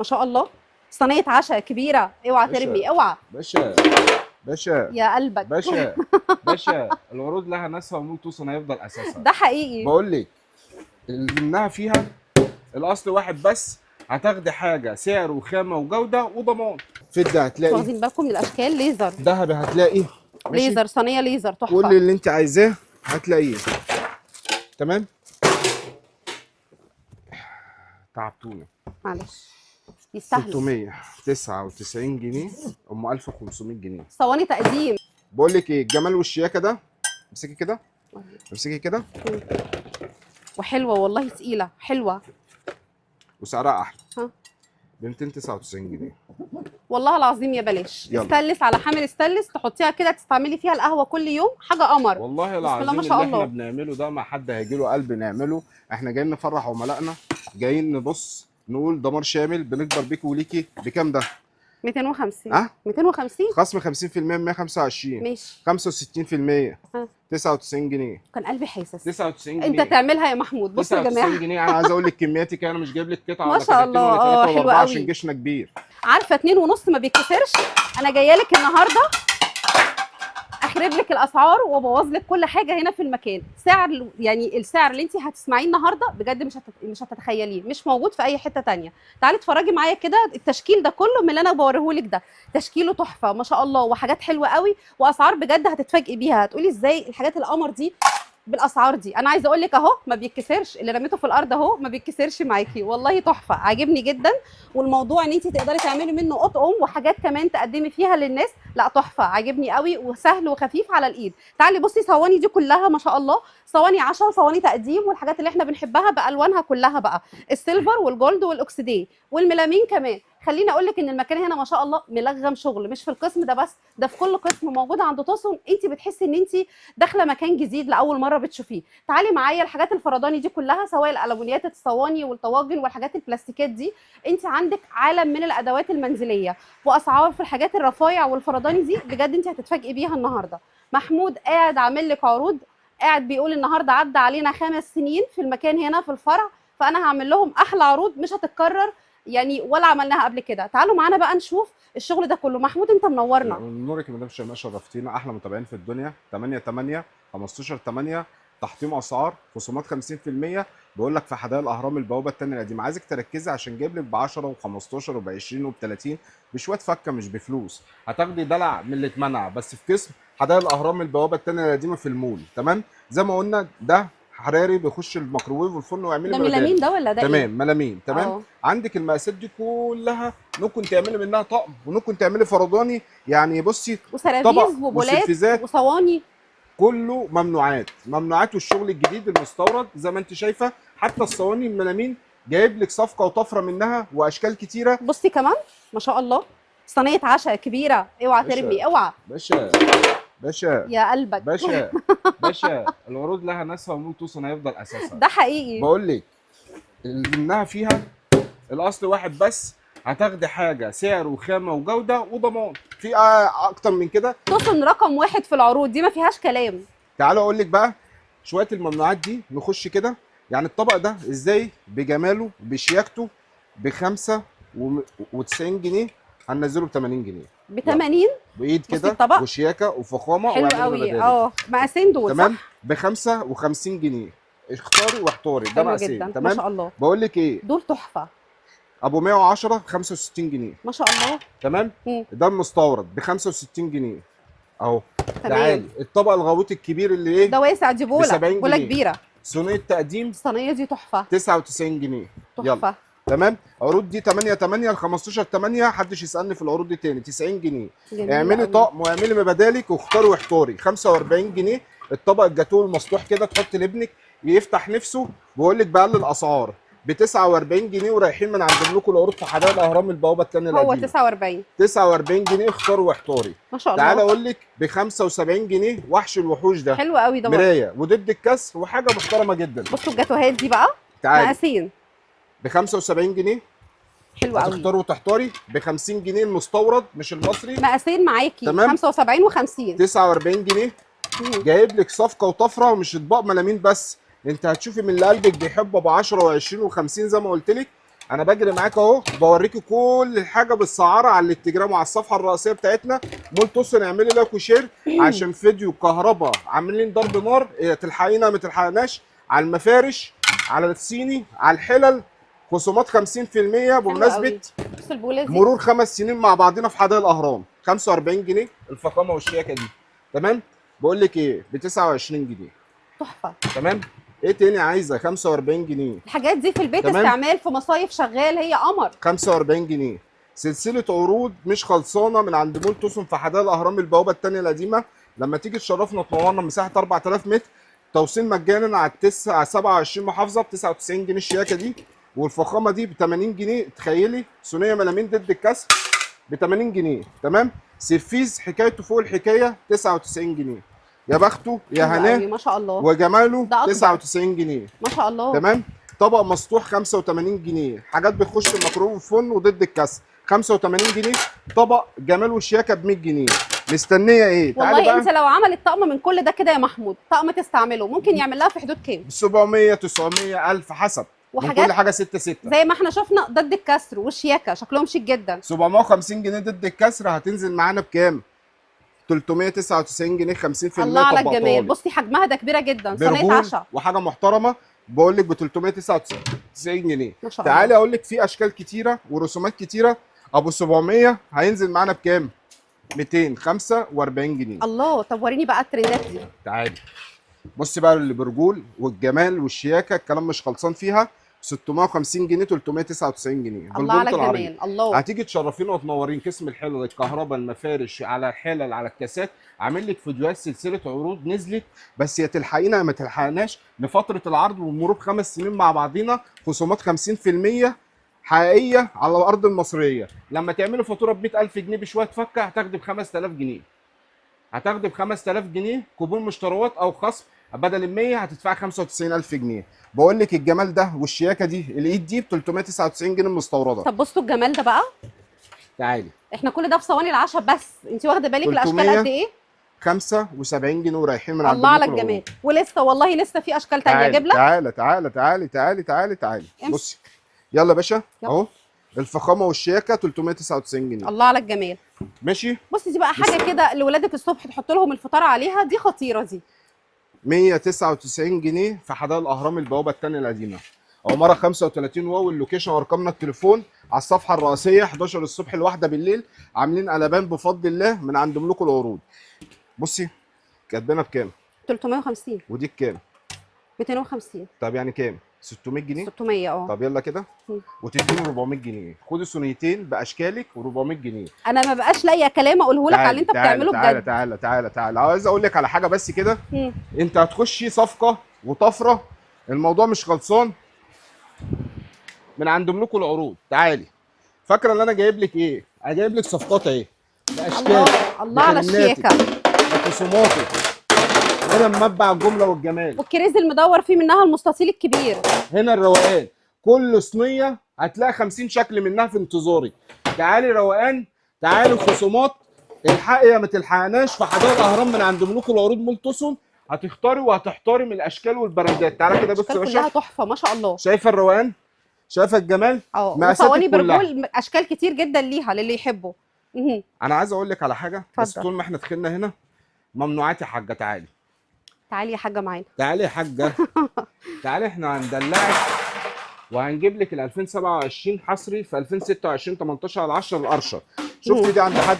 ما شاء الله. صينيه عشاء كبيره، اوعى ترمي، اوعى. باشا باشا يا قلبك. باشا باشا، الورود لها ناسها ومول توصن هيفضل اساسها. ده حقيقي. بقول لك اللي منها فيها الاصل واحد بس، هتاخدي حاجه سعر وخامه وجوده وضمان. في ده هتلاقي واخدين بالكم من الاشكال؟ ليزر، ذهبي، هتلاقي ماشي ليزر، صينيه ليزر كل تحفه. اللي انت عايزاه هتلاقيه. تمام. تعبتونا. معلش، يستاهلوا. 699 جنيه ام 1500 جنيه. صواني تقديم. بقول لك ايه، الجمال والشياكه ده، امسكي كده، امسكي كده، وحلوه والله، تقيله حلوه. وسعرها احلى ها، ب 299 جنيه. والله العظيم يا بلاش. يلا. استلس على حامل استلس، تحطيها كده تستعملي فيها القهوه كل يوم، حاجه قمر. والله بسم الله العظيم ما شاء اللي احنا الله. بنعمله ده ما حد هيجي له قلب نعمله. احنا جايين نفرح عملائنا، جايين نبص نقول دمار شامل، بنكبر بيكي وليكي. بكام ده؟ 250. ها؟ 250 خصم 50% 125. ماشي. 65% ها، 99 جنيه. كان قلبي حاسس 99 جنيه انت تعملها يا محمود. بصوا يا 99 جماعه، جنيه انا عايز اقول لك كمياتك، انا مش جايب لك قطعه ما ولا شاء قطعتين الله. ولا ثلاثه ولا حلوه اربعه قوي. عشان جيشنا كبير. عارفه 2.5 ما بيتكسرش. انا جايه لك النهارده اخرب لك الاسعار وابوظ لك كل حاجه هنا في المكان. سعر، يعني السعر اللي انت هتسمعيه النهارده بجد مش هتتخيليه، مش موجود في اي حته تانية. تعالي اتفرجي معايا كده، التشكيل ده كله من اللي انا بوريه لك ده تشكيله تحفه ما شاء الله، وحاجات حلوه قوي، واسعار بجد هتتفاجئي بيها. هتقولي ازاي الحاجات القمر دي بالاسعار دي؟ انا عايزه اقول لك اهو ما بيتكسرش، اللي رميته في الارض اهو ما بيتكسرش معاكي، والله تحفه عاجبني جدا. والموضوع ان انت تقدري تعملي منه اطقم وحاجات كمان تقدمي فيها للناس، لا تحفه عاجبني قوي، وسهل وخفيف على الايد. تعالي بصي، صواني دي كلها ما شاء الله صواني عشاء، صواني تقديم، والحاجات اللي احنا بنحبها بالوانها كلها بقى، السيلفر والجولد والاكسديه والميلامين كمان. خليني اقول لك ان المكان هنا ما شاء الله ملغم شغل، مش في القسم ده بس، ده في كل قسم موجود عند توسون. انت بتحسي ان انت داخله مكان جديد لاول مره بتشوفيه. تعالي معايا، الحاجات الفرداني دي كلها، سواء الالومنيات الصواني والطواجن والحاجات البلاستيكات دي، انت عندك عالم من الادوات المنزليه، واسعار في الحاجات الرفايع والفرداني دي بجد انت هتتفاجئي بيها النهارده. محمود قاعد عامل لك عروض، قاعد بيقول النهارده عدى علينا 5 سنين في المكان هنا في الفرع، فانا هعمل لهم احلى عروض مش هتتكرر يعني، ولا عملناها قبل كده. تعالوا معانا بقى نشوف الشغل ده كله. محمود انت منورنا. نورك يا مدام شيماء، شرفتينا. احلى متابعين في الدنيا. 8 15 8 تحطيم اسعار، خصومات 50%. بقول لك في حدائق الاهرام البوابه الثانيه القديمه. عايزك تركزي عشان جايب لك ب 10 و15 وب 20 وب 30 بشويه فكه، مش بفلوس. هتاخدي دلع من اللي اتمنع، بس في قسم حدائق الاهرام البوابه الثانيه القديمه في المول. تمام. زي ما قلنا ده حراري، بيخش الميكروويف والفرن ويعمل ده لي ميلامين ده ولا ده تمام ايه؟ ملامين. تمام. اه. عندك المقاسات دي كلها، ممكن تعملي منها طقم وممكن تعملي فرداني. يعني بصي، طبق وسرابيز وبولات وسلفيزات، وصواني. كله ممنوعات ممنوعات. والشغل الجديد المستورد زي ما انت شايفه، حتى الصواني الملامين جايب لك صفقه وطفره منها واشكال كتيره. بصي كمان ما شاء الله، صينيه عشاء كبيره، اوعى باشا ترمي، اوعى. باشا باشا يا قلبك. باشا باشا، الورود لها ناسها ومول توصن هيفضل اساسها. ده حقيقي. بقول لك اللي منها فيها الاصل واحد بس، هتاخدي حاجه سعر وخامه وجوده وضمان. في اكتر من كده؟ توصل رقم واحد في العروض دي، ما فيهاش كلام. تعالوا اقول لك بقى شويه الممنوعات دي. نخش كده. يعني الطبق ده ازاي بجماله بشياكته ب 95 جنيه هننزله ب 80 جنيه. ب 80. بايد بصي كده الطبق وشياكه وفخامه حلو ويعملوا قوي. مبادئ. مقاسين دول تمام. صح؟ ب 55 جنيه. اختاري واحتاري، ده حلو مقاسين. جدا ما تمام. شاء الله. بقول لك ايه، دول تحفه ابو 110 ب 65 جنيه. ما شاء الله. تمام. ده المستورد ب 65 جنيه اهو. تمام. تعالي الطبق الغويط الكبير اللي ايه، ده واسع، دي ب بوله 70 بوله جنيه. كبيره. صينيه تقديم الصينيه دي تحفه 99 جنيه. يلا. تحفه. تمام. عروض دي 8 ل 15 8، محدش يسالني في العروض دي تاني. 90 جنيه. جميل اعملي قوي. طقم واعملي مبادالك واختاري واحتاري. 45 جنيه الطبق الجاتوه المسطوح كده، تحط لابنك يفتح نفسه. بقول لك بقلل اسعار ب 49 جنيه، ورايحين من عند لكم العروض في حدائق الاهرام البوابه الثانيه هو القديمه. 49 49 جنيه اختاري واحتاري. ما شاء الله. تعالى اقول لك ب 75 جنيه وحش الوحوش ده، حلو قوي ده برضه. مرايه وضد الكسر وحاجه محترمه جدا. بصوا الجاتوهات دي بقى تعالي مقاسين ب 75 جنيه. حلو قوي. هتختاري وتحتاري ب 50 جنيه المستورد مش المصري. مقاسين معاكي. تمام. 75 و50. 49 جنيه جايب لك صفقه وطفره، ومش اطباق ملامين بس. انت هتشوفي من اللي قلبك بيحب ابو 10 و20 و50 زي ما قلت لك. انا بجري معاك اهو بوريكي كل الحاجه بالسعاره على الانستجرام وعلى الصفحه الرئيسيه بتاعتنا. مول توصل اعملي لايك وشير عشان فيديو كهرباء عاملين ضرب نار، تلحقينا ما تلحقناش، على المفارش، على الصيني، على الحلل، خصومات 50% بمناسبه بص البوله دي مرور 5 سنين مع بعضنا في حدائق الاهرام. 45 جنيه الفخامه والشياكه دي. تمام. بقول لك ايه، ب 29 جنيه. تحفه. تمام. ايه تاني عايزه؟ 45 جنيه. الحاجات دي في البيت تمام. استعمال، في مصايف شغال، هي قمر. 45 جنيه. سلسله عروض مش خلصانه من عند مول توسن في حدائق الاهرام البوابه الثانيه القديمه. لما تيجي تشرفنا تنورنا، مساحه 4000 متر، توصيل مجانا على 27 محافظه ب 99 جنيه الشياكه دي. والفخامه دي ب 80 جنيه. تخيلي صينيه ملامين ضد الكسر ب 80 جنيه. تمام. سيرفيز حكايته فوق الحكايه 99 جنيه. يا بخته يا حلو قوي، هناه ما شاء الله. وجماله ده أكبر. 99 جنيه. ما شاء الله. تمام. طبق مسطوح 85 جنيه. حاجات بتخش الميكروويف فن وضد الكسر 85 جنيه. طبق جمال وشياكه ب 100 جنيه. مستنيه ايه؟ تعالي والله بقى. انت لو عملت طقم من كل ده كده يا محمود، طقم تستعمله ممكن يعمل لها في حدود كام؟ 700 900 1000 حسب. من وحاجات كل حاجه 6 6. زي ما احنا شفنا ضد الكسر والشياكه، شكلهم شيك جدا. 750 جنيه ضد الكسر هتنزل معانا بكام؟ 399 جنيه 50% الله على طبق الجمال. طوالي. بصي حجمها ده كبيره جدا، صينيه برجول عشاء. وحاجه محترمه. بقول لك ب 399 جنيه. ما شاء الله. تعالي اقول لك في اشكال كتيره ورسومات كتيره. ابو 700 هينزل معانا بكام؟ 245 جنيه. الله. طب وريني بقى الترندات دي. تعالي بصي بقى اللي برجول والجمال والشياكه، الكلام مش خلصان فيها. 650 جنيه 399 جنيه. الله على بالبنط العريض. الجمال. الله. هتيجي تشرفينا وتنورين قسم الحلل، الكهرباء، المفارش، على الحلل، على الكاسات. عامل لك فيديوهات سلسله عروض نزلت، بس يا تلحقينا يا ما تلحقناش لفتره العرض ومرور 5 سنين مع بعضينا. خصومات 50% حقيقيه على الارض المصريه. لما تعملي فاتوره ب 100000 جنيه بشويه فكه هتاخدي ب 5000 جنيه. هتاخدي ب 5000 جنيه كوبون مشتريات او خصم. بدل ال 100 هتدفعي 95000 جنيه. بقول لك الجمال ده والشياكه دي، الايد دي ب 399 جنيه مستورده. طب بصوا الجمال ده بقى. تعالي. احنا كل ده في صواني العشاء بس، انت واخده بالك الاشكال 300 قد ايه؟ 75 جنيه ورايحين من عند الله على بكرة الجمال. والله. ولسه والله لسه في اشكال تانية. تعالي اجيب لك. تعالي تعالي تعالي تعالي تعالي تعالي. امشي. بصي يلا يا باشا يلا. اهو الفخامه والشياكه 399 جنيه. الله على الجمال. ماشي. بصي دي بقى حاجه كده لولادك الصبح تحط لهم الفطار عليها، دي خطيره دي. 199 جنيه في حدائق الاهرام البوابه الثانيه القديمه. عماره 35 واو. اللوكيشن وارقامنا التليفون على الصفحه الرئيسيه. 11 الصبح لواحده بالليل. عاملين قلبان بفضل الله من عند ملوك العروض. بصي كاتبينها بكام؟ 350. ودي بكام؟ 250. طب يعني كام؟ 600 جنيه. 600. اه. طب يلا كده مم. وتديني 400 جنيه. خدي صينيتين باشكالك و400 جنيه. انا ما بقاش لاقيه كلام اقوله لك على اللي انت بتعمله تعالى بجد. تعالى تعالى تعالى. عايز اقول لك على حاجه بس كده. مم. انت هتخشي صفقه وطفره، الموضوع مش خلصان من عند ملوك العروض. تعالي. فاكره ان انا جايب لك ايه؟ انا جايب لك صفقات اهي باشكال. الله. الله على الشياكه. بخصوماتك. هنا منبع الجمله والجمال. والكريز المدور فيه منها المستطيل الكبير. هنا الروقان. كل صينيه هتلاقي 50 شكل منها في انتظاري. تعالي روقان. تعالي خصومات. الحقي يا ما تلحقناش في حدائق الاهرام من عند ملوك العروض مول توسن. هتختاري وهتحتاري من الاشكال والبراندات. تعالى كده بص يا الاشكال كلها باشا. تحفه ما شاء الله. شايفه الروقان؟ شايفه الجمال؟ اه. مقاساتك وصواني كلها. برجول اشكال كتير جدا ليها للي يحبه. انا عايز اقول لك على حاجه بس اتفضل. طول ما احنا دخلنا هنا ممنوعات يا حاجه. تعالي تعالي يا حاجه معانا. تعالي يا حاجه. تعالي احنا هندلعك وهنجيب لك ال 2027 حصري في 2026 18 على 10 القرشه. شفتي دي عند حد؟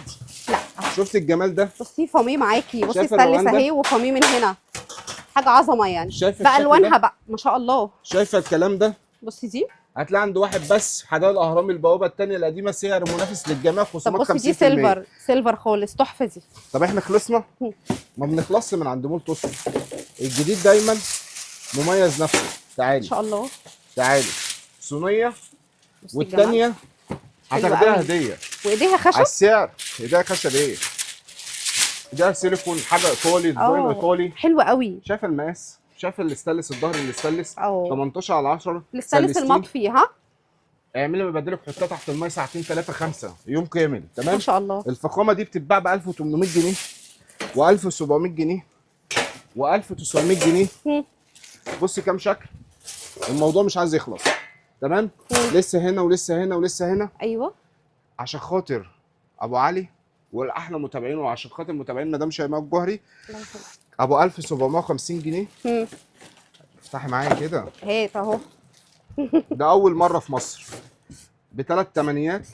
لا. شفتي الجمال ده؟ بصي فاميه معاكي. بصي شايفة الروقان ستانلس ده؟ اهي وفاميه من هنا. حاجه عظمه يعني. شايفه بقى الشكل الوانها ده؟ بقى ما شاء الله. شايفه الكلام ده؟ بصي دي. هتلاقي عند واحد بس حدائق الاهرام البوابه الثانيه القديمه. سعر منافس للجميع. طب خصومات 50%. بصي دي سيلفر. سيلفر خالص تحفه دي. طب احنا خلصنا؟ ما بنخلصش من عند مول توسن. الجديد دايما مميز نفسه. ما تعالي شاء الله. تعالي. صينيه بصي والثانيه حلوة هتاخديها قوي. هديه. وايديها على خشب. السعر. ايديها خشب ايه؟ ايديها سيليكون. حاجه ايطالي. ديزاين ايطالي. حلوه قوي. شايفه المقاس؟ شايفه الاستانلس؟ الظهر الاستانلس 18 على 10. الاستانلس المطفي. ها. اعملي مبادلك حطها تحت الميه ساعتين 3 5 يوم كامل. تمام. ما شاء الله. الفخامه دي بتتباع ب 1800 جنيه و1700 جنيه و1900 جنيه. بصي كام شكل. الموضوع مش عايز يخلص. تمام. لسه هنا ولسه هنا ولسه هنا، ايوه عشان خاطر ابو علي والاحلى متابعين، وعشان خاطر متابعين مدام شيماء الجوهري، الله يخليك. ابو 1750 جنيه. افتحي معايا كده، هات اهو. ده اول مره في مصر بثلاث تمانيات.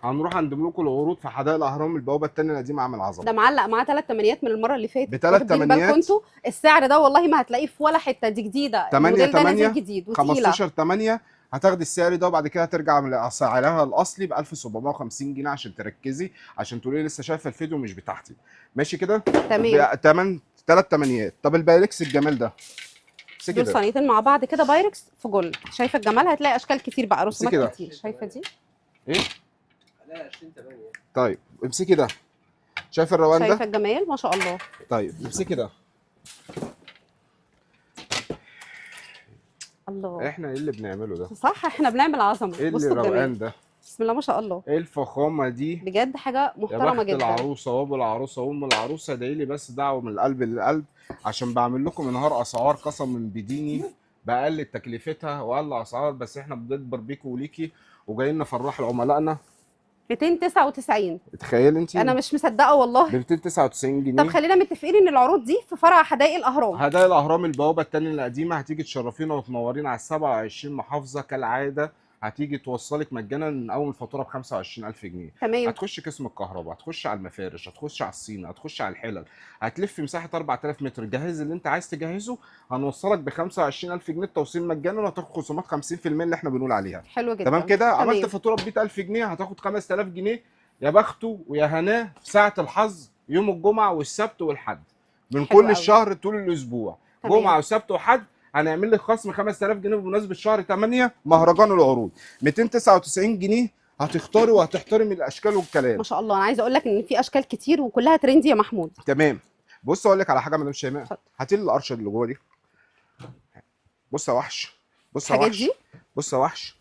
هنروح عند ملوك العروض في حدائق الاهرام البوابه الثانيه القديمه، عامل عظمه. ده معلق معاه 3 تمانيات من المره اللي فاتت. بتلات واخدين تمانيات. بالكم انتوا السعر ده والله ما هتلاقيه في ولا حته، دي جديده. 8 الموديل ده نازل 8 جديد وتقيله. 15 8 هتاخدي السعر ده، وبعد كده هترجع سعرها الاصلي ب 1750 جنيه عشان تركزي، عشان تقولي لي لسه شايفه الفيديو مش بتاعتي. ماشي كده؟ تمام. 8 3 تمانيات. طب البايركس الجمال ده، امسكي دول ده. صينيتين مع بعض كده بايركس في جل. شايفه الجمال؟ هتلاقي اشكال كتير بقى، امسكي ده. رسومات كتير. شايفه دي؟ ايه؟ طيب امسكي ده. شايفه الروان ده؟ شايفه الجمال؟ ما شاء الله. طيب امسكي ده. الله. احنا ايه اللي بنعمله ده؟ صح، احنا بنعمل عظمه. ايه اللي بصوا روقان الجمال، ده؟ بسم الله ما شاء الله. ايه الفخامه دي؟ بجد حاجه يا محترمه بخت جدا. العروسه وابو العروسه وام العروسه، ادعي لي بس دعوه من القلب للقلب، عشان بعمل لكم النهار اسعار قسما بديني بقلل تكلفتها واقل اسعار، بس احنا بندبر بيكي وليكي وجايين نفرح لعملائنا. 299. تخيل انت انا مش مصدقه والله. ب 299 طب جنيه. خلينا متفقين ان العروض دي في فرع حدائق الاهرام. هدايا الاهرام البوابه الثانيه القديمه، هتيجي تشرفينا وتنورينا على ال 27 محافظه كالعاده، هتيجي توصلك مجانا من اول الفاتوره ب 25000 جنيه. تمام. هتخش قسم الكهرباء، هتخش على المفارش، هتخش على الصينه، هتخش على الحلل، هتلف مساحه 4000 متر، جهز اللي انت عايز تجهزه، هنوصلك ب 25000 جنيه التوصيل مجانا، وهتاخد خصومات 50% اللي احنا بنقول عليها. حلو جدا. تمام كده؟ عملت تمام. فاتوره ب 100000 جنيه، هتاخد 5000 جنيه. يا بخته ويا هناه في ساعه الحظ يوم الجمعه والسبت والحد من حلو كل قوي. الشهر طول الاسبوع. تمام. جمعه وسبت وحد هنعمل لك خصم 5000 جنيه بمناسبه شهر 8 مهرجان العروض. 299 جنيه هتختاري وهتحترمي الاشكال والكلام. ما شاء الله. انا عايزه اقول لك ان في اشكال كتير وكلها ترندي يا محمود. تمام. بص اقول لك على حاجه يا مدام شيماء، اتفضل. هاتي لي القرشه اللي جوه دي. بص يا وحش، بص يا الحاجات وحش، دي؟ بص يا وحش،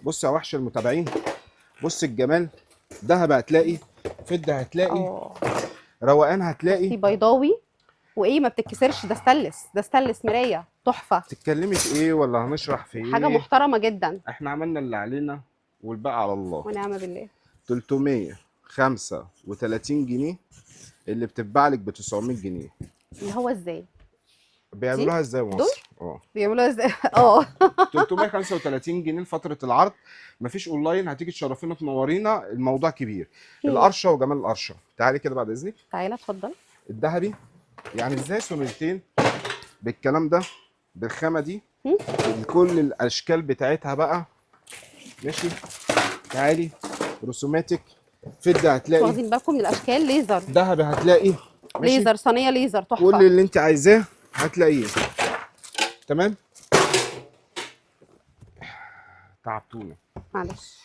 بص يا وحش المتابعين، بص الجمال. دهب هتلاقي، فضه هتلاقي، روقان في هتلاقي. بيضاوي وايه ما بتتكسرش. ده ستانلس، ده ستانلس مرايه تحفه. تتكلمي في ايه ولا هنشرح في ايه؟ حاجه محترمه جدا. احنا عملنا اللي علينا والباقي على الله. ونعم بالله. 335 جنيه اللي بتتباع لك ب 900 جنيه. اللي هو ازاي؟ بيعملوها ازاي مصر؟ بيعملوها ازاي؟ اه 335 جنيه لفتره العرض، مفيش اونلاين، هتيجي تشرفينا تنورينا، الموضوع كبير. القرشه وجمال القرشه. تعالي كده بعد اذنك. تعالى اتفضل. الذهبي، يعني ازاي سونيتين بالكلام ده بالخامه دي بكل الاشكال بتاعتها بقى. ماشي. تعالي رسوماتك. فضه هتلاقي، واخدين بالكم من الاشكال؟ ليزر، ذهبي هتلاقي، ماشي؟ ليزر صينيه ليزر كل تحفه. اللي انت عايزاه هتلاقيه. تمام. تعبتونا. معلش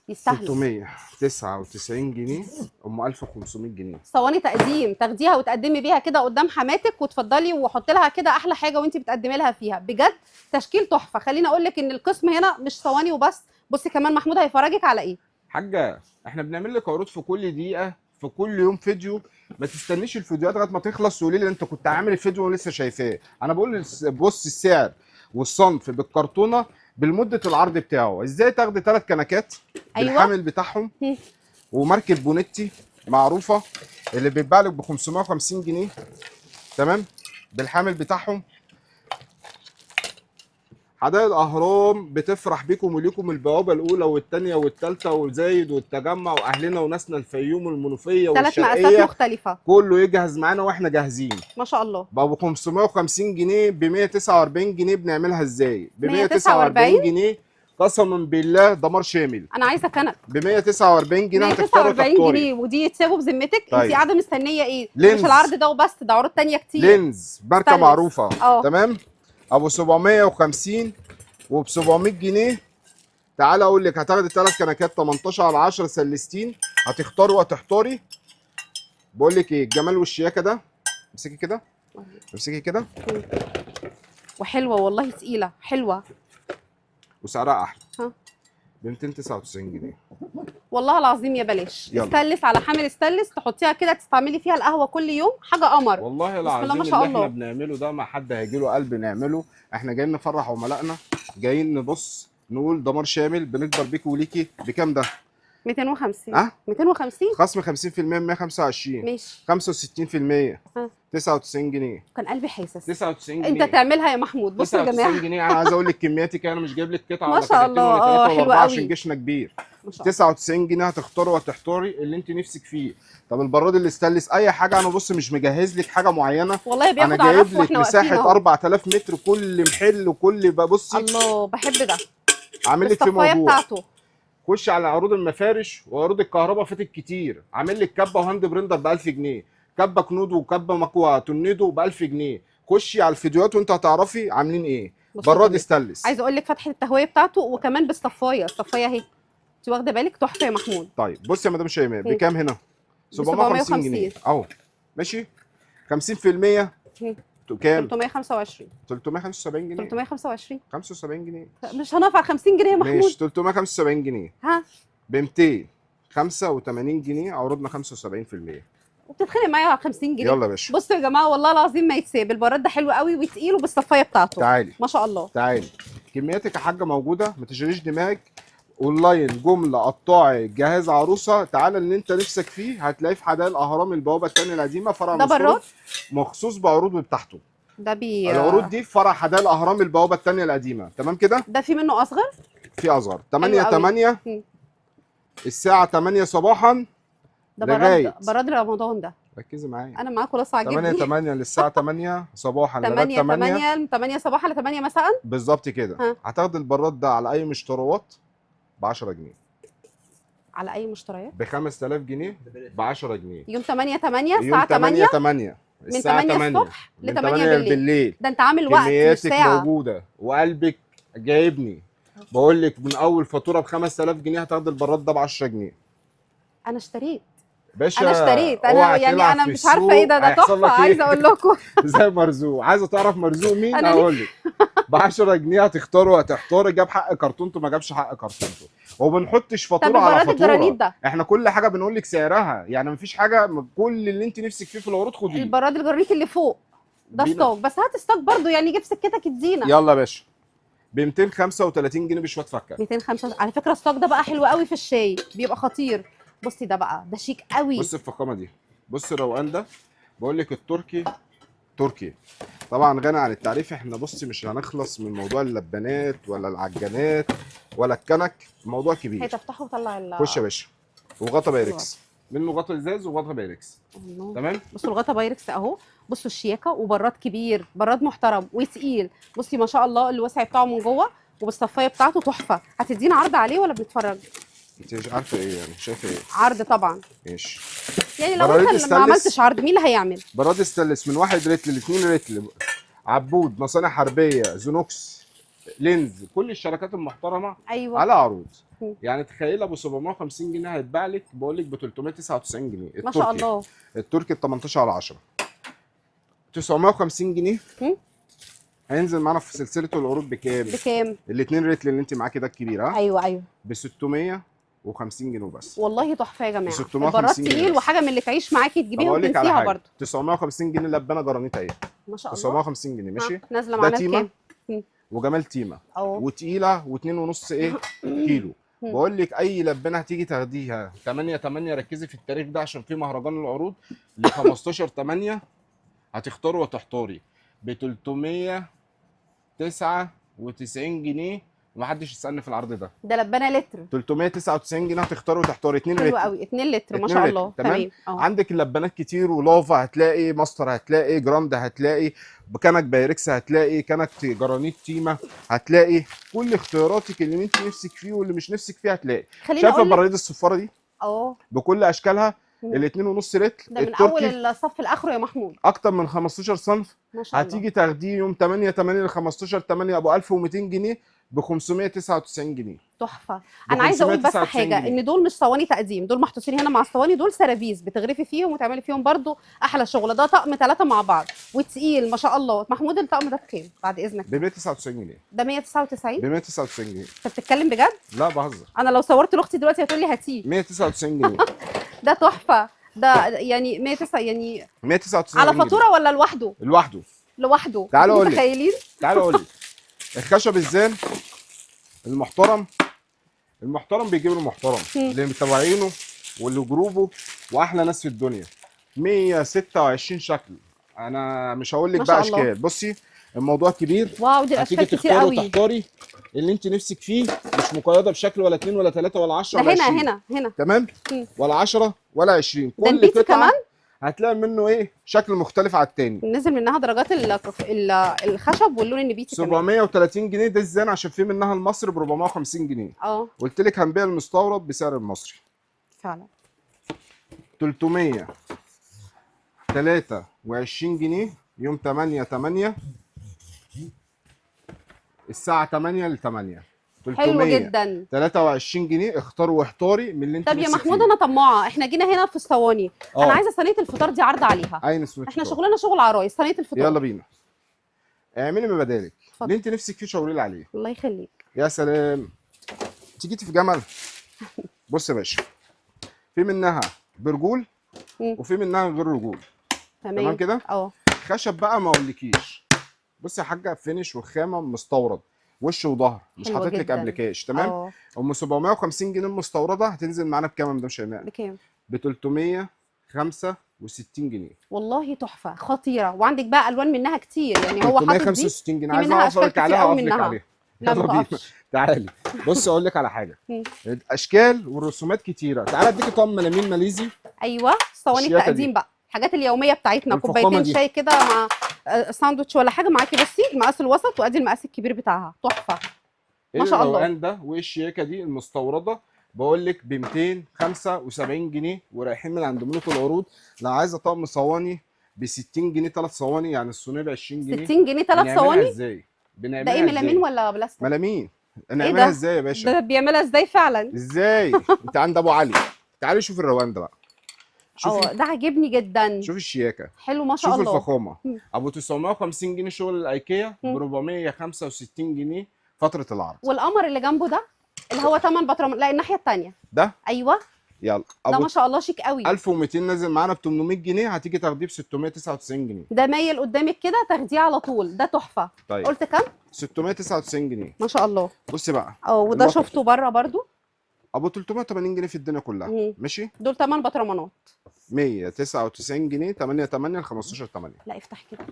يستاهلوا. 699 جنيه ام 1500 جنيه. صواني تقديم تاخديها وتقدمي بيها كده قدام حماتك وتفضلي، وحط لها كده احلى حاجه وانت بتقدمي لها فيها. بجد تشكيل تحفه. خليني اقول لك ان القسم هنا مش صواني وبس. بصي كمان محمود هيفرجك على ايه. حاجه احنا بنعمل لك عروض في كل دقيقه، في كل يوم فيديو. ما تستنيش الفيديوهات لغايه ما تخلص وقولي لي انت كنت عامل الفيديو ولسه شايفاه. انا بقول بص السعر والصنف بالكرتونه بالمده العرض بتاعه. ازاي تاخدي 3 كنكات بالحامل بتاعهم وماركه بونيتي معروفه اللي بيتباع لك ب 550 جنيه. تمام. بالحامل بتاعهم. حدائق الاهرام بتفرح بيكم وليكم البوابه الاولى والثانيه والثالثه وزايد والتجمع واهلنا وناسنا الفيوم والمنوفيه والشرقيه. 3 مقاسات مختلفه. كله يجهز معانا واحنا جاهزين. ما شاء الله. بقى ب 550 جنيه ب 149 جنيه. بنعملها ازاي؟ ب 149 149 جنيه قسما بالله دمار شامل. انا عايزه كنب ب 149 جنيه هتختاري 149 تختاري. جنيه ودي يتسابوا بذمتك. طيب. انت قاعده مستنيه ايه؟ لينز. مش العرض ده وبس، ده عروض تانية كتير. لينز ماركه ستانلس. معروفه. اه. تمام. ابو 750 وب 700 جنيه. تعالى اقول لك هتاخدي 3 كنكات 18 على 10 سلستين. هتختاري وهتحتاري. بقول لك ايه الجمال والشياكه ده. امسكي كده، امسكي كده. وحلوه والله، تقيله حلوه. وسعرها احلى. ها. ب 299 جنيه. والله العظيم يا بلاش. يلا. استلس على حامل استلس، تحطيها كده تستعملي فيها القهوه كل يوم. حاجه قمر. والله بسم الله العظيم ما شاء اللي الله. احنا بنعمله ده ما حد هيجي له قلب نعمله. احنا جايين نفرح عملائنا. جايين نبص نقول دمار شامل بنكبر بيك وليكي بكام ده؟ 250. ها؟ 250 خصم 50% من 125. ماشي. 65%. ها. 99 جنيه. كان قلبي حاسس 99 جنيه. انت تعملها يا محمود. بصوا يا 99 جماعه، جنيه. انا عايز اقول لك كمياتك، انا مش جايب لك قطعه ما ولا شاء قطعتين الله. ولا ثلاثه ولا حلوة اربعه قوي. عشان جيشنا كبير. ما شاء الله. 99 جنيه هتختاري وتحتاري اللي انت نفسك فيه. طب البراد اللي استانلس اي حاجه، انا بص مش مجهز لك حاجه معينه، والله انا بياخد على جايب رف لك واحنا واقفين مساحه اهو. 4000 متر كل محل وكل بصي الله بحب ده. عامل لك فيه الصفايه موضوع. بتاعته. خش على عروض المفارش وعروض الكهرباء فاتك كتير، عامل لك كبه وهاند بريندر ب 1000 جنيه، كبه كنود وكبه مكوى تورنيدو ب 1000 جنيه. خشي على الفيديوهات وانت هتعرفي عاملين ايه. بصوا براد جميل. استانلس. عايزه اقول لك فتحه التهويه بتاعته وكمان بالصفايه. الصفايه اهي، انت واخده بالك؟ تحفه يا محمود. طيب بصي يا مدام شيماء مم. بكام هنا؟ ب 750 جنيه اهو. ماشي. 50% مم. كام؟ 325. 375 جنيه. 325 75 جنيه. مش هنقف 50 جنيه يا محمود. ماشي 375 جنيه ها، ب 285 جنيه عروضنا 75%. وبتتخانق معايا على 50 جنيه. يلا يا باشا. بصوا يا جماعه والله العظيم ما يتساب. البراد ده حلو قوي وتقيل وبالصفايه بتاعته. تعالي ما شاء الله. تعالي. كمياتك يا حاجه موجوده، ما تشغليش دماغك. اونلاين جمله قطاعي جهاز عروسه، تعالى اللي انت نفسك فيه هتلاقيه في حدائق الاهرام البوابه الثانيه القديمه فرع ده براد مخصوص بعروض بتاعته. ده العروض دي في فرع حدائق الاهرام البوابه الثانيه القديمه. تمام كده؟ ده في منه اصغر. في اصغر 8 حلو قوي. 8 مم. الساعه 8 صباحا ده لغايه براد رمضان ده. ركزي معايا. انا معاكم خلاص 8 عاجبني. 8 للساعه 8 صباحا لغايه 8 8 8 8 صباحا ل 8 مساء. بالظبط كده. ها. هتاخد البراد ده على اي مشتروات ب 10 جنيه، على اي مشتريات ب 5000 جنيه ب 10 جنيه. يوم 8 8 يوم الساعه 8 8 من الساعه 8 8 الصبح ل من 8 8 بالليل. ده انت عامل وقت مش كمياتك ساعه. موجوده وقلبك جايبني. بقول لك من اول فاتوره ب 5000 جنيه هتاخد البراد ده ب 10 جنيه. انا اشتريت. باشا انا اشتريت. انا اوعى يعني تلعب انا في مش عارفه السوق، ايه ده هيحصل تحفه. لك إيه؟ عايزه اقول لكم زي مرزوق. عايزه تعرف مرزوق مين؟ أنا هقول لك ب 10 جنيه هتختاروا هتحتاري، جاب حق كرتونته ما جابش حق كرتونته. وبنحطش طب فاتوره على البراد الجرانيت فاتوره، ده، احنا كل حاجه بنقول لك سعرها، يعني مفيش حاجه، كل اللي انت نفسك فيه في العروض خديه. البراد الجرانيت اللي فوق ده بينا. ستوك، بس هات ستوك برضو يعني جيب سكتك ادينا. يلا يا باشا ب 235 جنيه بشويه فكه. 205 على فكره. الستوك ده بقى حلو قوي في الشاي، بيبقى خطير. بصي ده بقى ده شيك قوي. بص الفخامه دي، بص الروقان ده. بقول لك التركي تركي طبعا غني عن التعريف. احنا بصي مش هنخلص من موضوع اللبانات ولا العجانات ولا الكنك، الموضوع كبير. هتفتحه وطلع خش يا باشا. وغطا بايركس، منه غطا ازاز وغطا بايركس. الله. تمام. بصوا الغطا بايركس اهو. بصوا الشياكه، وبراد كبير، براد محترم وتقيل. بصي ما شاء الله الوسع بتاعه من جوه وبالصفايه بتاعته تحفه. هتدينا عرض عليه ولا بنتفرج؟ انت مش عارفه ايه يعني، شايفه ايه؟ عرض طبعا. ماشي. يعني لو براد انت ما استانلس. عملتش عرض مين اللي هيعمل؟ براد استانلس من 1 رتل ل 2 رتل، عبود، مصانع حربيه، زونوكس، لينز، كل الشركات المحترمه ايوه. على عروض. مم. يعني تخيل ابو 750 جنيه هيتباع لك بقول لك ب 399 جنيه. ما شاء الله. التركي ال 18 على 10 950 جنيه. مم. هينزل معانا في سلسله العروض بكام؟ بكام؟ الاثنين رتل اللي انت معاكي ده الكبير، ها؟ ايوه ايوه. ب 650 جنيه وبس. والله تحفه يا جماعه. 650 البراد جنيه تقيل بس. وحاجه من اللي تعيش معاكي طب تجيبيها اقول لك على وتنسيها حاجه، برضه. 950 جنيه لبانه جرانيت اهي. ما شاء الله. 950 جنيه ماشي. نازله ده معانا تيمه بكام؟ وجمال تيمه اه. وتقيله و2.5 ايه كيلو. بقول لك اي لبانه هتيجي تاخديها 8 8. ركزي في التاريخ ده عشان في مهرجان العروض ل 15 8 هتختاري وتحتاري ب 399 جنيه. ومحدش يسالني في العرض ده. ده لبانه لتر 399 جنيه هتختاري وتحتاري 2 حلو رتل. قوي. 2 لتر ما 2 شاء رتل. الله. تمام. اه. عندك اللبانات كتير، ولافا هتلاقي، ماستر هتلاقي، جراند هتلاقي، بكنك بايركس هتلاقي، كنك جرانيت تيما هتلاقي، كل اختياراتك اللي انت نفسك فيه واللي مش نفسك فيه هتلاقي. خليني شايفه اقول لك البراريد الصفاره دي اه بكل اشكالها مم. ال 2.5 رتل ده من اول التركي الصف لاخره يا محمود. اكتر من 15 صنف. ما شاء الله. هتيجي تاخديه يوم 8 8 ل 15 8 ابو 1200 جنيه ب 599 جنيه. تحفه. ب انا عايزه اقول بس 599 حاجه، جنيه. ان دول مش صواني تقديم، دول محطوطين هنا مع الصواني. دول سرافيس بتغرفي فيهم وتعملي فيهم برضو احلى شغل. ده طقم 3 مع بعض وتقيل ما شاء الله. محمود الطقم ده بكام بعد اذنك؟ ب 199 جنيه. ده 199. ب 199 جنيه. انت بتتكلم بجد؟ لا بهزر. انا لو صورت لاختي دلوقتي هتقول لي هاتيه. 199 جنيه. ده تحفه. ده يعني 109 يعني 199 على جنيه فاتوره ولا لوحده؟ لوحده. لوحده. تعالوا انتوا أقول لك. متخيلين؟ تعالى اقول لك الخشب الزان المحترم، المحترم بيجيب المحترم مم. اللي متابعينه واللي جروبه واحلى ناس في الدنيا. 126 شكل، انا مش هقول لك ما بقى شاء الله. اشكال. بصي الموضوع كبير، واو دي هتيجي الاشكال كتير تختاري قوي. وتختاري اللي انت نفسك فيه، مش مقيده بشكل ولا 2 ولا 3 ولا 10 ده ولا هنا 20. هنا تمام، مم. ولا 10 ولا 20. ده كل البيتي قطعه كمان هتلاقي منه ايه شكل مختلف عن التاني. نزل منها درجات الخشب واللون النبيتي كمان. 730 جنيه ده الزان، عشان في منها المصري ب 450 جنيه. اه قلت لك هنبيع المستورد بسعر المصري. فعلا. 323 جنيه يوم 8/8 الساعة 8 ل 8. حلو جدا. 323 جنيه، اختاري واحتاري من اللي انت طب يا نفسك محمود فيه. انا طماعه، احنا جينا هنا في الصواني، انا اه عايزه صينيه الفطار دي عرض عليها. عين اسود احنا فطار. شغلنا شغل عرايس، صينيه الفطار. يلا بينا، اعملي ما بدالك اتفضل. اللي انت نفسك فيه شاوري لي عليه. الله يخليك. يا سلام، تيجي في جمل. بص يا باشا، في منها برجول مم. وفي منها غير رجول. تمام كده. اه خشب بقى ما اقولكيش. بص يا حاجه، فينش وخامه مستورد، وش وظهر، مش حلوة حاطط لك جدا. ابلكاش. تمام. اه ام 750 جنيه المستورده هتنزل معانا بكام يا مدام شيماء؟ بكام؟ ب 365 جنيه. والله تحفه خطيره، وعندك بقى الوان منها كتير، يعني هو حاطط دي 365 جنيه، في عايز منها اقف اشكال لك كتير عليها قوي اقف لك منها. عليها. لا ما يلا بينا، تقفش. تعالي. بص اقول لك على حاجه، مم. اشكال والرسومات كتيره. تعالى اديكي طقم ملامين ماليزي. ايوه صواني الشياكة التقديم دي. بقى، الحاجات اليوميه بتاعتنا، الفخامة كوبايتين دي. شاي كده مع ساندوتش ولا حاجه معاكي. بصي المقاس الوسط وادي المقاس الكبير بتاعها تحفه. ايه ما شاء الله. الروقان ده وايه الشياكه دي المستورده؟ بقول لك ب 275 جنيه ورايحين من عند ملوك العروض. لو عايزه طقم صواني ب 60 جنيه 3 صواني، يعني الصينيه ب 20 جنيه. 60 جنيه 3 بنعملها صواني؟ ازاي؟ ده بنعملها ايه، ملامين ازاي؟ ولا بلاستيك؟ ملامين. ايه نعملها ده؟ ازاي يا باشا؟ ده بيعملها ازاي فعلا؟ ازاي؟ انت عند ابو علي. تعالي شوف الروقان ده بقى. شوفي، اه ده عاجبني جدا. شوفي الشياكه، حلو ما شاء شوفي الله. الفخامه. مم. ابو 950 جنيه شغل الايكيا ب مم. 465 جنيه فتره العرض. والقمر اللي جنبه ده اللي هو 8 بطرمان، لا الناحيه الثانيه ده ايوه يلا ده ابو ما شاء الله شيك قوي. 1200 نازل معانا ب 800 جنيه، هتيجي تاخديه ب 699 جنيه. ده مايل قدامك كده تاخديه على طول، ده تحفه. طيب قلت كام؟ 699 جنيه. ما شاء الله. بصي بقى، اه وده الوقت شفته بره برضو. ابو 380 جنيه في الدنيا كلها. مم. ماشي. دول 8 بطرمانات. 199 جنيه 8/8 ل 15/8. لا افتح كده.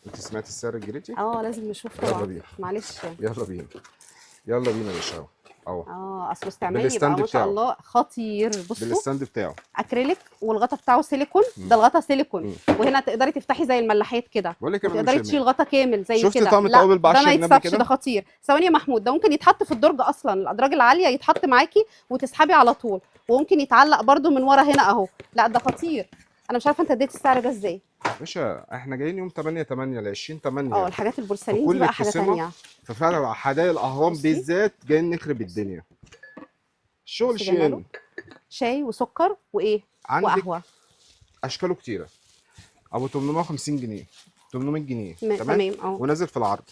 انت سمعت السعر الجريتي؟ اه لازم نشوف يلا طبعا. بينا. معلش. يلا بينا، يلا بينا يا باشا. اهو اه اصل استعمالي يبقى بالستاند ما شاء بتاعه. الله خطير. بصوا بالستاند بتاعه. اكريليك والغطا بتاعه سيليكون. ده الغطا سيليكون. مم. وهنا تقدري تفتحي زي الملاحات كده، بقول لك يا مدام وتقدري شيماء، تشيل غطا كامل زي شفت كده. طقم لا التوابل ب ده 10 ما جنيه يتسابش، كده؟ ده خطير. ثواني يا محمود، ده ممكن يتحط في الدرج اصلا، الادراج العاليه يتحط معاكي وتسحبي على طول، وممكن يتعلق برده من ورا هنا اهو. لا ده خطير. انا مش عارفه انت اديت السعر ده ازاي. باشا احنا جايين يوم 8/8 ل 20/8. اه الحاجات البورسلين دي وكل بقى حاجه القسمة ثانيه. ففعلا حدائق الاهرام بصي. بالذات جايين نخرب الدنيا. الشغل بصي جماله. شيء. شاي وسكر وايه عندك وقهوه. اشكاله كتيره. ابو 850 جنيه 800 جنيه تمام اه. ونازل في العرض.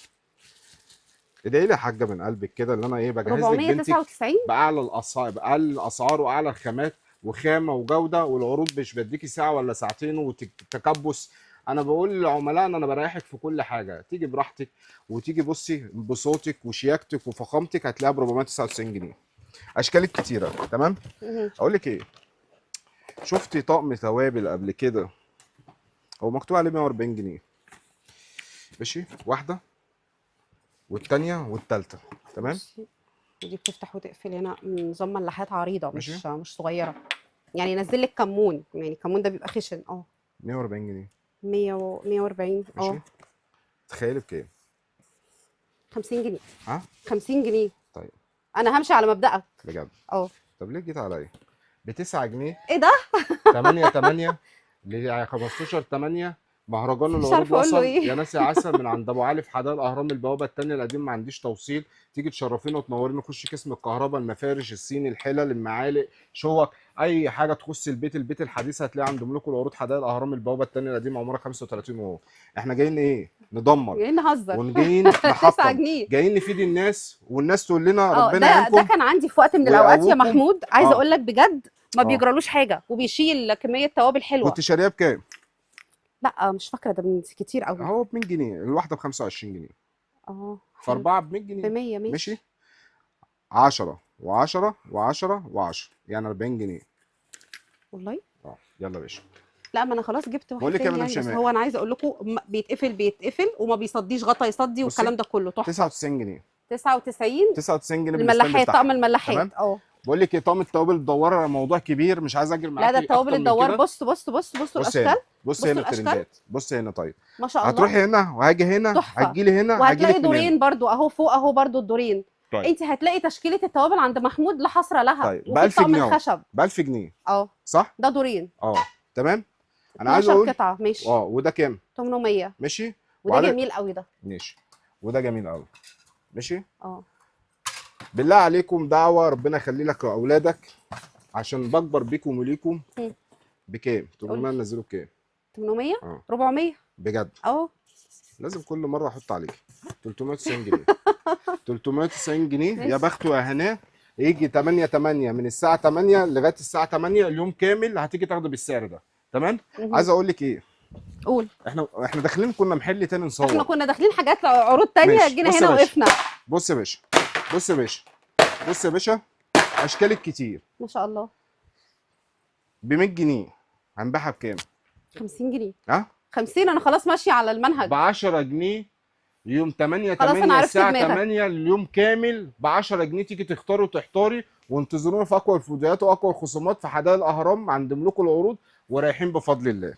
ادعي لي يا حاجه من قلبك كده، اللي انا ايه بجهز لك بنتك 499. باعلى الاسعار، باقل الاسعار واعلى الخامات وخامه وجوده. والعروض مش بديكي ساعه ولا ساعتين وتكبس. انا بقول لعملائنا انا بريحك في كل حاجه، تيجي براحتك وتيجي بصي بصوتك وشياكتك وفخامتك هتلاقيها ب 499 جنيه. اشكالك كتيره. تمام. مهم. اقول لك ايه، شفتي طقم توابل قبل كده هو مكتوب عليه 140 جنيه ماشي، واحده والتانيه والتالته. تمام. بصي، ودي بتفتح وتقفل هنا، نظام ملاحات عريضه ماشي. مش صغيره. يعني ينزل لك كمون، يعني الكمون ده بيبقى خشن. اه 140 جنيه 140 ماشي. اه. تخيلي بكام؟ 50 جنيه. ها 50 جنيه. طيب انا همشي على مبدأك. بجد؟ اه طب ليه جيت عليا؟ ب 9 جنيه ايه ده؟ 8/8 ل 15/8. مهرجان مش العروض عارفه اقول له وصل ايه. يا ناس يا عسل من عند ابو علي في حدائق الاهرام البوابه الثانيه القديم. ما عنديش توصيل، تيجي تشرفينا وتنورينا. نخش قسم الكهرباء، المفارش، الصيني، الحلل، المعالق، شوك، اي حاجه تخص البيت الحديث هتلاقيها عند ملوك العروض حدائق الاهرام البوابه الثانيه القديم عماره 35 وهو. احنا جايين ايه؟ ندمر جايين نهزر. وجايين 9 نحطم، جنيه جايين نفيد الناس والناس تقول لنا اه. ربنا ده يعينكم كان عندي في وقت من الاوقات يا ويقويكم. محمود، عايزه اه اقول لك بجد ما اه بيجرالوش حاجه، وبيشيل كميه توابل حلوه. كنت شاريها بكام؟ لا مش فاكره، ده من كتير قوي. اهو ب 100 جنيه الواحده ب 25 جنيه. اه في 4 ب 100 ب جنيه 100 ماشي. ماشي. 10 و10 و10 و10 يعني 40 جنيه. والله يلا يا باشا. لا، ما انا خلاص جبت واحد بقول لك يا تاني مدام يعني، بس شيماء، هو انا عايزه اقول لكم بيتقفل وما بيصديش، غطا يصدي بصي والكلام ده كله تحفه. 99 جنيه. 99. 99 جنيه بالستاند الملاحات، بتاعها. طقم الملاحات تمام. اه. بقول لك ايه، طقم التوابل الدواره موضوع كبير، مش عايز اجري لا، ده معاكي التوابل اكتر من الدوار، كده. بصوا بص الاشكال. هنا، بص بصوا هنا الاشكال الترندات، بص هنا. طيب ما شاء الله هتروحي هنا وهاجي هنا، تحفه. هتجيلي هنا، وهتلاقي هجيلك من هنا. دورين برضو اهو فوق اهو برضو الدورين. طيب انت هتلاقي تشكيله التوابل عند محمود لا حصر لها، طيب ب وفي 1000 الطقم جنيه اهو، الخشب ب 1000 جنيه اه. صح؟ ده دورين اه تمام. انا عايز 12 اقول قطعه ماشي. وده كام؟ 800. ماشي. وده جميل قوي ده. ماشي. وده جميل قوي. ماشي. اه. بالله عليكم دعوه ربنا يخلي لك اولادك، عشان بكبر بيكم وليكم. مم. بكام؟ قول 800 لي. ننزله بكام؟ 800. اه 400 بجد اهو. لازم كل مره احط عليك 390 جنيه. 390 جنيه يا ماشي. بخته يا هناه. يجي 8 من الساعه 8 لغايه الساعه 8 اليوم كامل هتيجي تاخده بالسعر ده. تمام. عايز اقول لك ايه، قول. احنا داخلين كنا محل تاني احنا نصور. كنا داخلين حاجات عروض تانية، ماشي. جينا بص هنا يا باشا، وقفنا. بص يا باشا، بص يا باشا، بص يا باشا، اشكالك كتير. ما شاء الله. ب 100 جنيه هنبيعها بكام؟ 50 جنيه. ها؟ 50 انا خلاص ماشيه على المنهج. ب 10 جنيه يوم 8 خلاص انا 8 عرفت الساعه دماغك. 8 اليوم كامل ب 10 جنيه تيجي تختاري وتحتاري. وانتظرونا في اقوى الفيديوهات واقوى الخصومات في حدائق الاهرام عند ملوك العروض، ورايحين بفضل الله.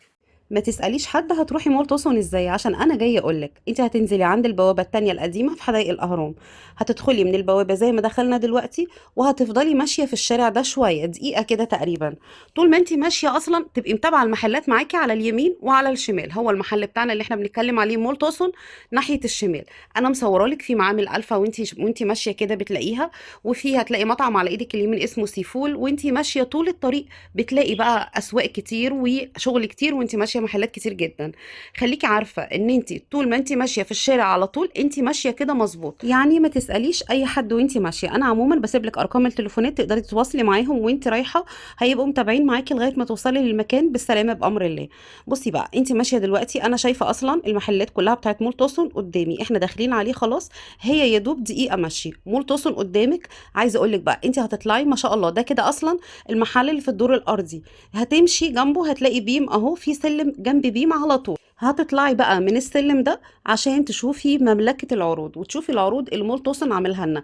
ما تسأليش حد هتروحي مول توصن ازاي، عشان انا جايه اقولك انت هتنزلي عند البوابه التانية القديمه في حدائق الاهرام، هتدخلي من البوابه زي ما دخلنا دلوقتي، وهتفضلي ماشيه في الشارع ده شويه دقيقه كده تقريبا. طول ما انت ماشيه اصلا تبقي متابعه المحلات معاكي على اليمين وعلى الشمال. هو المحل بتاعنا اللي احنا بنتكلم عليه مول توصن ناحيه الشمال. انا مصورالك في معامل الفا، وانت ماشيه كده بتلاقيها. وفي هتلاقي مطعم على ايدك اليمين اسمه سيفول، وانت ماشيه طول الطريق بتلاقي بقى اسواق كتير وشغل كتير، وانت ماشيه محلات كتير جدا. خليكي عارفه ان انت طول ما انت ماشيه في الشارع على طول انت ماشيه كده مظبوط، يعني ما تساليش اي حد وانت ماشيه. انا عموما بسيب لك ارقام التليفونات تقدري تتواصلي معاهم وانت رايحه، هيبقوا متابعين معاكي لغايه ما توصلي للمكان بالسلامه بامر الله. بصي بقى انت ماشيه دلوقتي، انا شايفه اصلا المحلات كلها بتاعت مول توصن قدامي، احنا داخلين عليه خلاص. هي يا دوب دقيقه مشي مول توصن قدامك. عايزه اقول لك بقى انت هتطلعي ما شاء الله، ده كده اصلا المحل اللي في الدور الارضي. هتمشي جنبه هتلاقي بيم اهو، في سلم جنب بيم على طول. هتطلعي بقى من السلم ده عشان تشوفي مملكة العروض وتشوفي العروض اللي مول توصن عاملها لنا.